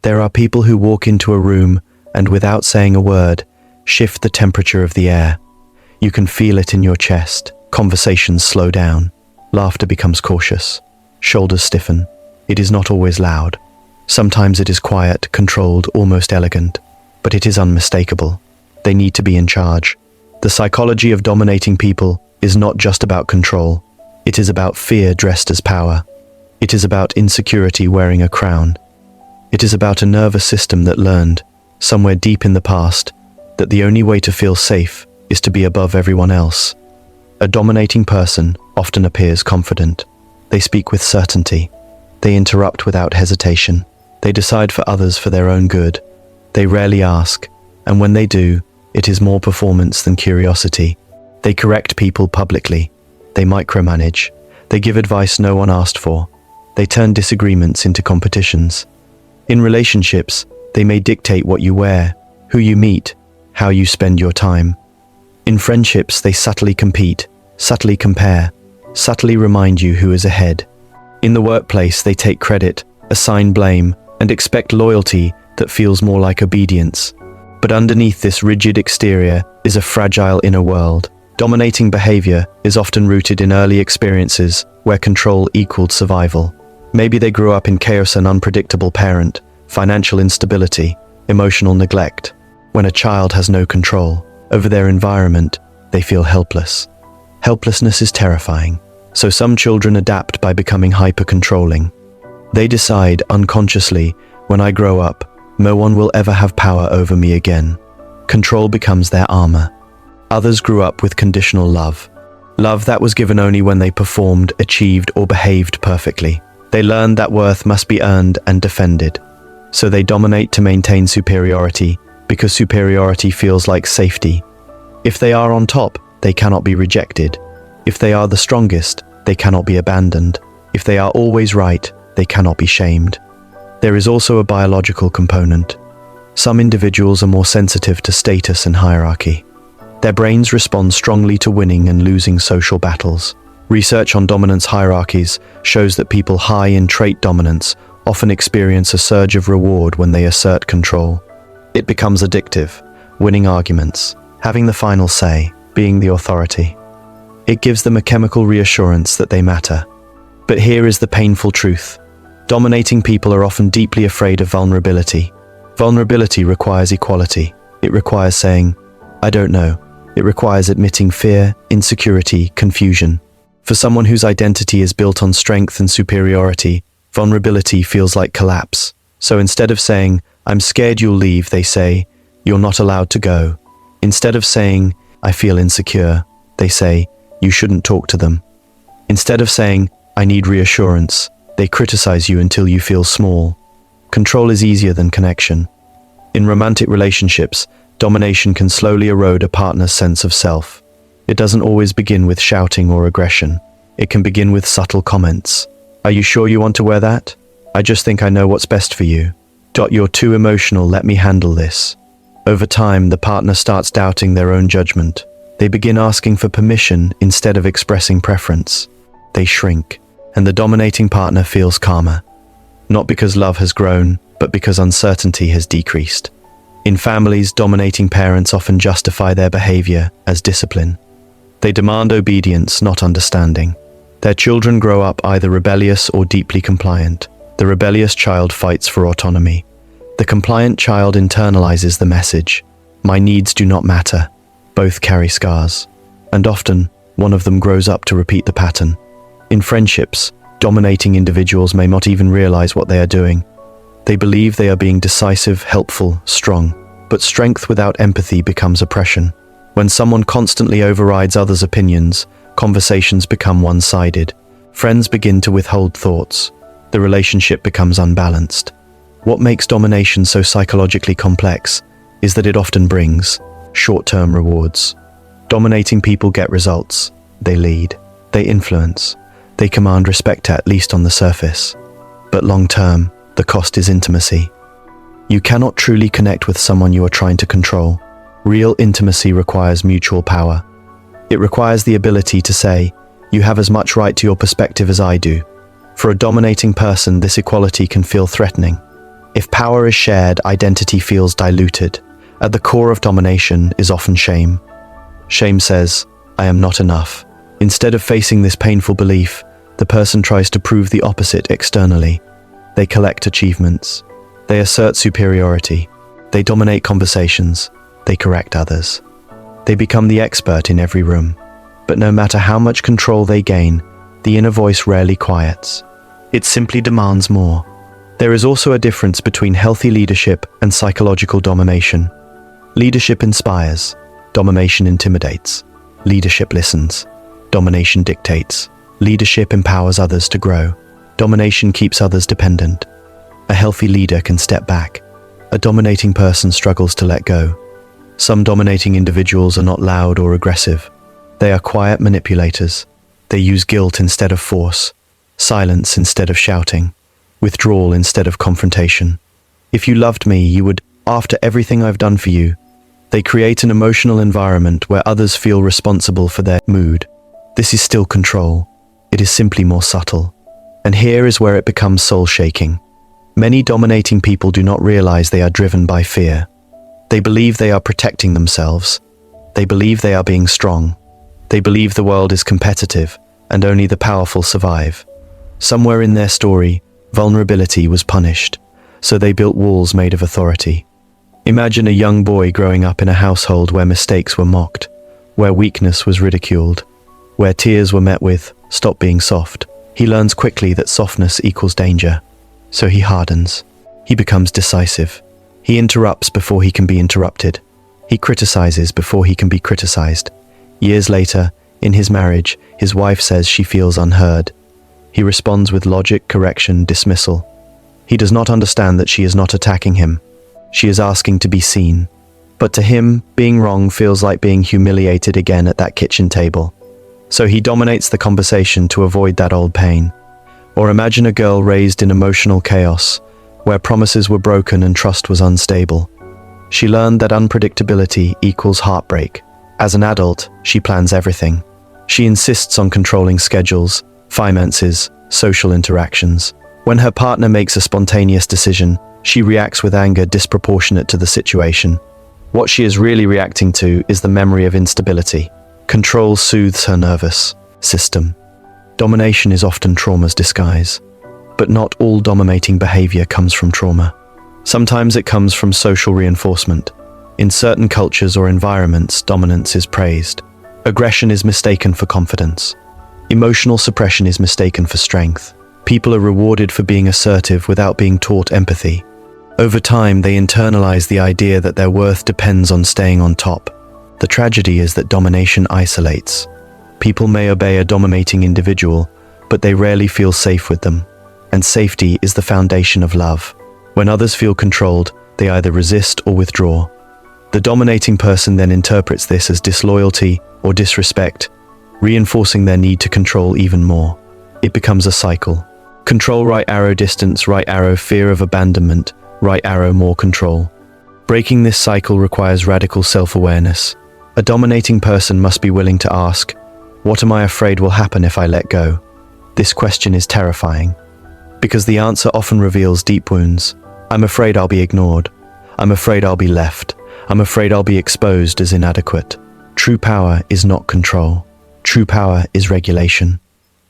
There are people who walk into a room and, without saying a word, shift the temperature of the air. You can feel it in your chest. Conversations slow down. Laughter becomes cautious. Shoulders stiffen. It is not always loud. Sometimes it is quiet, controlled, almost elegant. But it is unmistakable. They need to be in charge. The psychology of dominating people is not just about control. It is about fear dressed as power. It is about insecurity wearing a crown. It is about a nervous system that learned, somewhere deep in the past, that the only way to feel safe is to be above everyone else. A dominating person often appears confident. They speak with certainty. They interrupt without hesitation. They decide for others for their own good. They rarely ask, and when they do, it is more performance than curiosity. They correct people publicly. They micromanage. They give advice no one asked for. They turn disagreements into competitions. In relationships, they may dictate what you wear, who you meet, how you spend your time. In friendships, they subtly compete, subtly compare, subtly remind you who is ahead. In the workplace, they take credit, assign blame, and expect loyalty that feels more like obedience. But underneath this rigid exterior is a fragile inner world. Dominating behavior is often rooted in early experiences where control equaled survival. Maybe they grew up in chaos and unpredictable parent, financial instability, emotional neglect. When a child has no control over their environment, they feel helpless. Helplessness is terrifying, so some children adapt by becoming hyper-controlling. They decide unconsciously, when I grow up, no one will ever have power over me again. Control becomes their armor. Others grew up with conditional love. Love that was given only when they performed, achieved, or behaved perfectly. They learned that worth must be earned and defended. So they dominate to maintain superiority, because superiority feels like safety. If they are on top, they cannot be rejected. If they are the strongest, they cannot be abandoned. If they are always right, they cannot be shamed. There is also a biological component. Some individuals are more sensitive to status and hierarchy. Their brains respond strongly to winning and losing social battles. Research on dominance hierarchies shows that people high in trait dominance often experience a surge of reward when they assert control. It becomes addictive, winning arguments, having the final say, being the authority. It gives them a chemical reassurance that they matter. But here is the painful truth. Dominating people are often deeply afraid of vulnerability. Vulnerability requires equality. It requires saying, "I don't know." It requires admitting fear, insecurity, confusion. For someone whose identity is built on strength and superiority, vulnerability feels like collapse. So instead of saying, "I'm scared you'll leave," they say, "You're not allowed to go." Instead of saying, "I feel insecure," they say, "You shouldn't talk to them." Instead of saying, "I need reassurance," they criticize you until you feel small. Control is easier than connection. In romantic relationships, domination can slowly erode a partner's sense of self. It doesn't always begin with shouting or aggression. It can begin with subtle comments. "Are you sure you want to wear that? I just think I know what's best for you. You're too emotional, let me handle this." Over time, the partner starts doubting their own judgment. They begin asking for permission instead of expressing preference. They shrink, and the dominating partner feels calmer. Not because love has grown, but because uncertainty has decreased. In families, dominating parents often justify their behavior as discipline. They demand obedience, not understanding. Their children grow up either rebellious or deeply compliant. The rebellious child fights for autonomy. The compliant child internalizes the message, "My needs do not matter." Both carry scars, and often, one of them grows up to repeat the pattern. In friendships, dominating individuals may not even realize what they are doing. They believe they are being decisive, helpful, strong. But strength without empathy becomes oppression. When someone constantly overrides others' opinions, conversations become one-sided. Friends begin to withhold thoughts. The relationship becomes unbalanced. What makes domination so psychologically complex is that it often brings short-term rewards. Dominating people get results. They lead. They influence. They command respect, at least on the surface. But long-term, the cost is intimacy. You cannot truly connect with someone you are trying to control. Real intimacy requires mutual power. It requires the ability to say, "You have as much right to your perspective as I do." For a dominating person, this equality can feel threatening. If power is shared, identity feels diluted. At the core of domination is often shame. Shame says, "I am not enough." Instead of facing this painful belief, the person tries to prove the opposite externally. They collect achievements. They assert superiority. They dominate conversations. They correct others. They become the expert in every room. But no matter how much control they gain, the inner voice rarely quiets. It simply demands more. There is also a difference between healthy leadership and psychological domination. Leadership inspires. Domination intimidates. Leadership listens. Domination dictates. Leadership empowers others to grow. Domination keeps others dependent. A healthy leader can step back. A dominating person struggles to let go. Some dominating individuals are not loud or aggressive. They are quiet manipulators. They use guilt instead of force, silence instead of shouting, withdrawal instead of confrontation. If you loved me, you would, after everything I've done for you. They create an emotional environment where others feel responsible for their mood. This is still control. It is simply more subtle. And here is where it becomes soul-shaking. Many dominating people do not realize they are driven by fear. They believe they are protecting themselves. They believe they are being strong. They believe the world is competitive and only the powerful survive. Somewhere in their story, vulnerability was punished, so they built walls made of authority. Imagine a young boy growing up in a household where mistakes were mocked, where weakness was ridiculed, where tears were met with, "Stop being soft." He learns quickly that softness equals danger, so he hardens. He becomes decisive. He interrupts before he can be interrupted. He criticizes before he can be criticized. Years later, in his marriage, his wife says she feels unheard. He responds with logic, correction, dismissal. He does not understand that she is not attacking him. She is asking to be seen. But to him, being wrong feels like being humiliated again at that kitchen table. So he dominates the conversation to avoid that old pain. Or imagine a girl raised in emotional chaos, where promises were broken and trust was unstable. She learned that unpredictability equals heartbreak. As an adult, she plans everything. She insists on controlling schedules, finances, social interactions. When her partner makes a spontaneous decision, she reacts with anger disproportionate to the situation. What she is really reacting to is the memory of instability. Control soothes her nervous system. Domination is often trauma's disguise. But not all dominating behavior comes from trauma. Sometimes it comes from social reinforcement. In certain cultures or environments, dominance is praised. Aggression is mistaken for confidence. Emotional suppression is mistaken for strength. People are rewarded for being assertive without being taught empathy. Over time, they internalize the idea that their worth depends on staying on top. The tragedy is that domination isolates. People may obey a dominating individual, but they rarely feel safe with them. And safety is the foundation of love. When others feel controlled, they either resist or withdraw. The dominating person then interprets this as disloyalty or disrespect, reinforcing their need to control even more. It becomes a cycle. Control, right arrow, distance, right arrow, fear of abandonment, right arrow, more control. Breaking this cycle requires radical self-awareness. A dominating person must be willing to ask, "What am I afraid will happen if I let go?" This question is terrifying, because the answer often reveals deep wounds. I'm afraid I'll be ignored. I'm afraid I'll be left. I'm afraid I'll be exposed as inadequate. True power is not control. True power is regulation.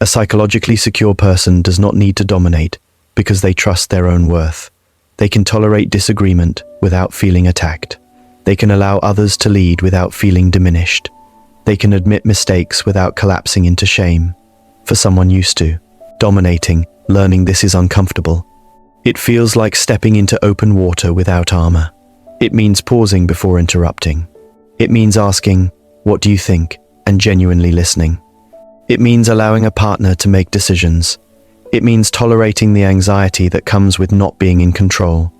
A psychologically secure person does not need to dominate because they trust their own worth. They can tolerate disagreement without feeling attacked. They can allow others to lead without feeling diminished. They can admit mistakes without collapsing into shame. For someone used to dominating, learning this is uncomfortable. It feels like stepping into open water without armor. It means pausing before interrupting. It means asking, "What do you think?" and genuinely listening. It means allowing a partner to make decisions. It means tolerating the anxiety that comes with not being in control.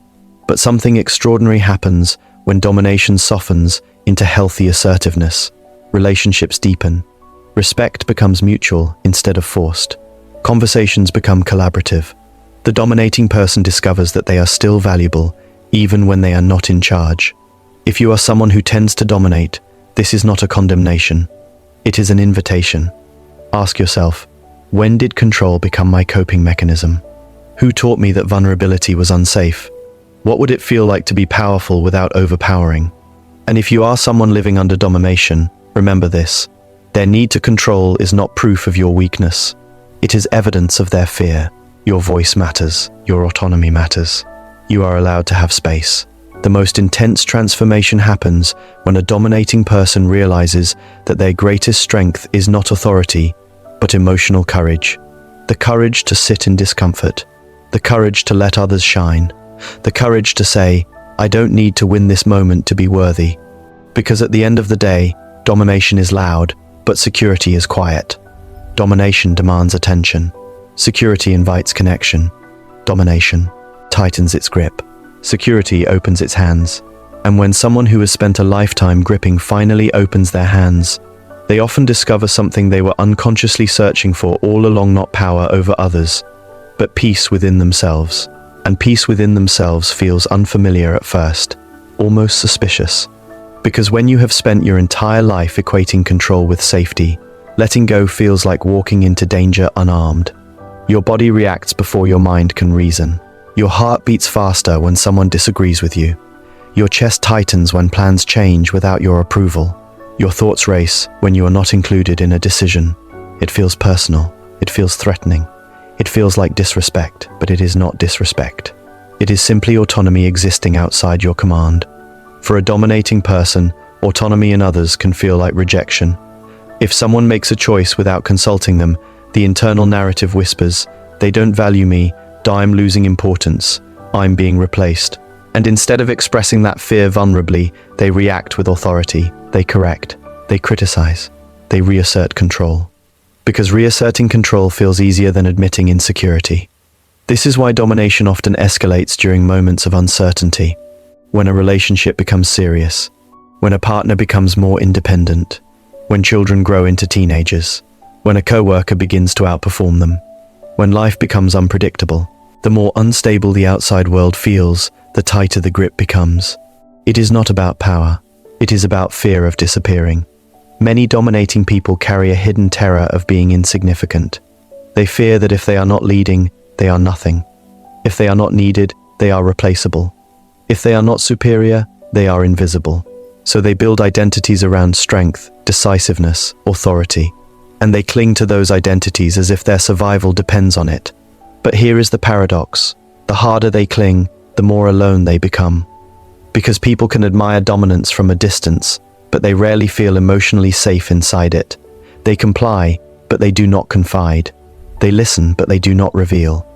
But something extraordinary happens when domination softens into healthy assertiveness. Relationships deepen. Respect becomes mutual instead of forced. Conversations become collaborative. The dominating person discovers that they are still valuable, even when they are not in charge. If you are someone who tends to dominate, this is not a condemnation. It is an invitation. Ask yourself, when did control become my coping mechanism? Who taught me that vulnerability was unsafe? What would it feel like to be powerful without overpowering? And if you are someone living under domination, remember this. Their need to control is not proof of your weakness. It is evidence of their fear. Your voice matters. Your autonomy matters. You are allowed to have space. The most intense transformation happens when a dominating person realizes that their greatest strength is not authority, but emotional courage. The courage to sit in discomfort. The courage to let others shine. The courage to say, I don't need to win this moment to be worthy. Because at the end of the day, domination is loud, but security is quiet. Domination demands attention. Security invites connection. Domination tightens its grip. Security opens its hands. And when someone who has spent a lifetime gripping finally opens their hands, they often discover something they were unconsciously searching for all along: not power over others, but peace within themselves. And peace within themselves feels unfamiliar at first, almost suspicious. Because when you have spent your entire life equating control with safety, letting go feels like walking into danger unarmed. Your body reacts before your mind can reason. Your heart beats faster when someone disagrees with you. Your chest tightens when plans change without your approval. Your thoughts race when you are not included in a decision. It feels personal. It feels threatening. It feels like disrespect, but it is not disrespect. It is simply autonomy existing outside your command. For a dominating person, autonomy in others can feel like rejection. If someone makes a choice without consulting them, the internal narrative whispers, they don't value me, I'm losing importance, I'm being replaced. And instead of expressing that fear vulnerably, they react with authority. They correct, they criticize, they reassert control. Because reasserting control feels easier than admitting insecurity. This is why domination often escalates during moments of uncertainty. When a relationship becomes serious, when a partner becomes more independent, when children grow into teenagers, when a coworker begins to outperform them, when life becomes unpredictable. The more unstable the outside world feels, the tighter the grip becomes. It is not about power. It is about fear of disappearing. Many dominating people carry a hidden terror of being insignificant. They fear that if they are not leading, they are nothing. If they are not needed, they are replaceable. If they are not superior, they are invisible. So they build identities around strength, decisiveness, authority. And they cling to those identities as if their survival depends on it. But here is the paradox. The harder they cling, the more alone they become. Because people can admire dominance from a distance, but they rarely feel emotionally safe inside it. They comply, but they do not confide. They listen, but they do not reveal.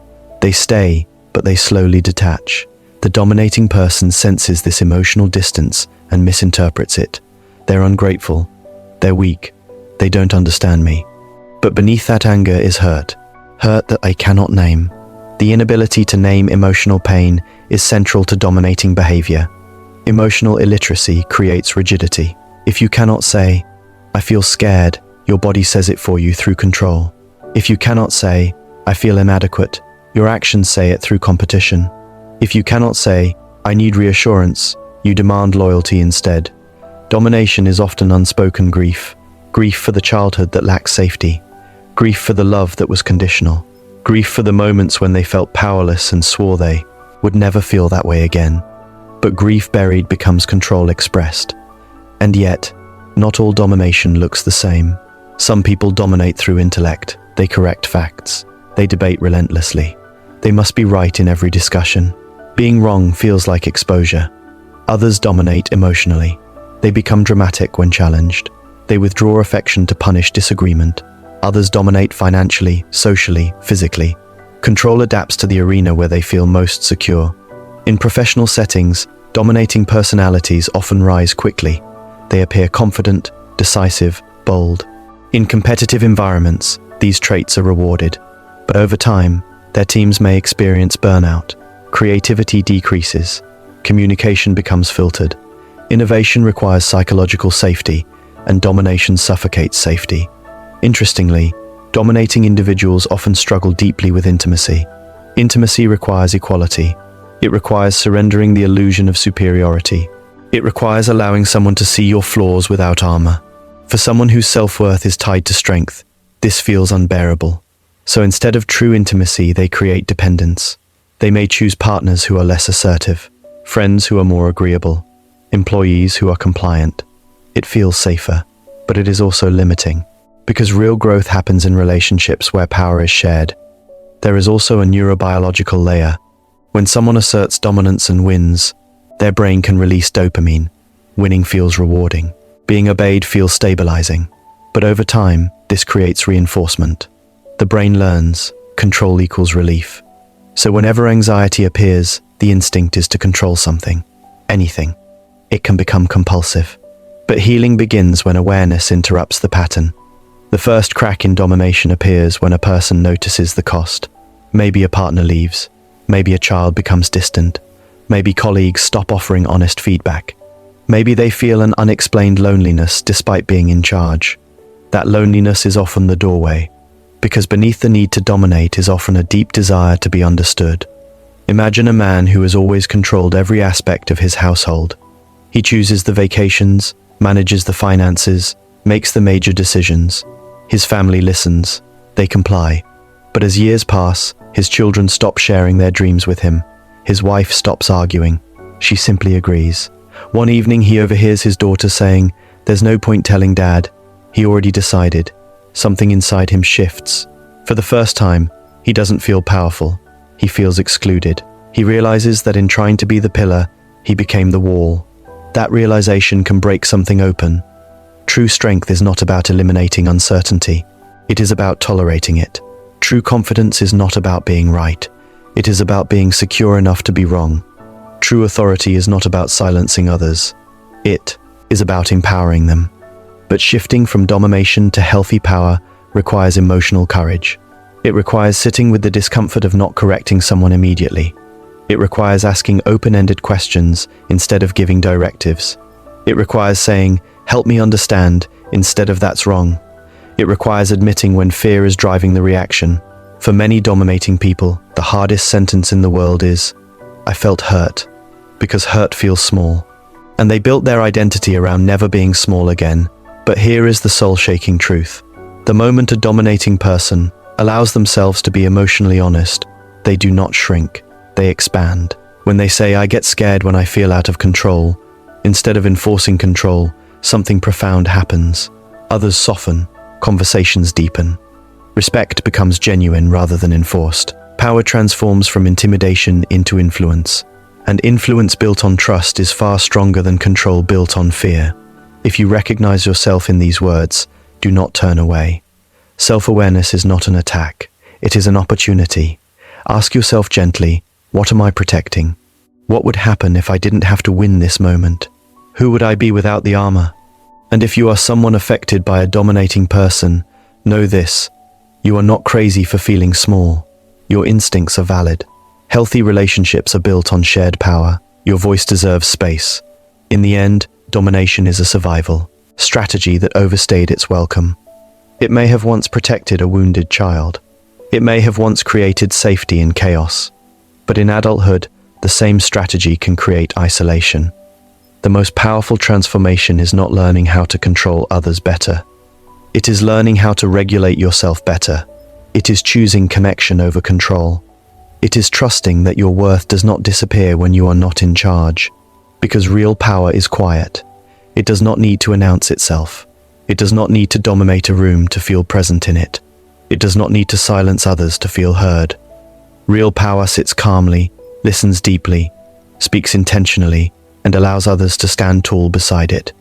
They stay, but they slowly detach. The dominating person senses this emotional distance and misinterprets it. They're ungrateful. They're weak. They don't understand me. But beneath that anger is hurt. Hurt that I cannot name. The inability to name emotional pain is central to dominating behavior. Emotional illiteracy creates rigidity. If you cannot say, I feel scared, your body says it for you through control. If you cannot say, I feel inadequate, your actions say it through competition. If you cannot say, I need reassurance, you demand loyalty instead. Domination is often unspoken grief. Grief for the childhood that lacks safety. Grief for the love that was conditional. Grief for the moments when they felt powerless and swore they would never feel that way again. But grief buried becomes control expressed. And yet, not all domination looks the same. Some people dominate through intellect. They correct facts. They debate relentlessly. They must be right in every discussion. Being wrong feels like exposure. Others dominate emotionally. They become dramatic when challenged. They withdraw affection to punish disagreement. Others dominate financially, socially, physically. Control adapts to the arena where they feel most secure. In professional settings, dominating personalities often rise quickly. They appear confident, decisive, bold. In competitive environments, these traits are rewarded. But over time, their teams may experience burnout. Creativity decreases. Communication becomes filtered. Innovation requires psychological safety, and domination suffocates safety. Interestingly, dominating individuals often struggle deeply with intimacy. Intimacy requires equality. It requires surrendering the illusion of superiority. It requires allowing someone to see your flaws without armor. For someone whose self-worth is tied to strength, this feels unbearable. So instead of true intimacy, they create dependence. They may choose partners who are less assertive, friends who are more agreeable, employees who are compliant. It feels safer, but it is also limiting. Because real growth happens in relationships where power is shared. There is also a neurobiological layer. When someone asserts dominance and wins, their brain can release dopamine. Winning feels rewarding. Being obeyed feels stabilizing. But over time, this creates reinforcement. The brain learns, control equals relief. So whenever anxiety appears, the instinct is to control something, anything. It can become compulsive. But healing begins when awareness interrupts the pattern. The first crack in domination appears when a person notices the cost. Maybe a partner leaves. Maybe a child becomes distant. Maybe colleagues stop offering honest feedback. Maybe they feel an unexplained loneliness despite being in charge. That loneliness is often the doorway, because beneath the need to dominate is often a deep desire to be understood. Imagine a man who has always controlled every aspect of his household. He chooses the vacations, manages the finances, makes the major decisions. His family listens, they comply. But as years pass, his children stop sharing their dreams with him. His wife stops arguing. She simply agrees. One evening he overhears his daughter saying, "There's no point telling Dad. He already decided." Something inside him shifts. For the first time, he doesn't feel powerful. He feels excluded. He realizes that in trying to be the pillar, he became the wall. That realization can break something open. True strength is not about eliminating uncertainty. It is about tolerating it. True confidence is not about being right. It is about being secure enough to be wrong. True authority is not about silencing others. It is about empowering them. But shifting from domination to healthy power requires emotional courage. It requires sitting with the discomfort of not correcting someone immediately. It requires asking open-ended questions instead of giving directives. It requires saying, "Help me understand," instead of "That's wrong." It requires admitting when fear is driving the reaction. For many dominating people, the hardest sentence in the world is, "I felt hurt," because hurt feels small. And they built their identity around never being small again. But here is the soul-shaking truth. The moment a dominating person allows themselves to be emotionally honest, they do not shrink, they expand. When they say, "I get scared when I feel out of control," instead of enforcing control, something profound happens. Others soften, conversations deepen. Respect becomes genuine rather than enforced. Power transforms from intimidation into influence. And influence built on trust is far stronger than control built on fear. If you recognize yourself in these words, do not turn away. Self-awareness is not an attack. It is an opportunity. Ask yourself gently, what am I protecting? What would happen if I didn't have to win this moment? Who would I be without the armor? And if you are someone affected by a dominating person, know this. You are not crazy for feeling small. Your instincts are valid. Healthy relationships are built on shared power. Your voice deserves space. In the end, domination is a survival strategy that overstayed its welcome. It may have once protected a wounded child. It may have once created safety in chaos. But in adulthood, the same strategy can create isolation. The most powerful transformation is not learning how to control others better. It is learning how to regulate yourself better. It is choosing connection over control. It is trusting that your worth does not disappear when you are not in charge. Because real power is quiet. It does not need to announce itself. It does not need to dominate a room to feel present in it. It does not need to silence others to feel heard. Real power sits calmly, listens deeply, speaks intentionally, and allows others to stand tall beside it.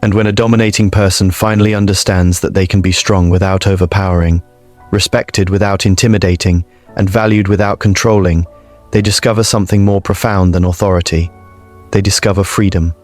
And when a dominating person finally understands that they can be strong without overpowering, respected without intimidating, and valued without controlling, they discover something more profound than authority. They discover freedom.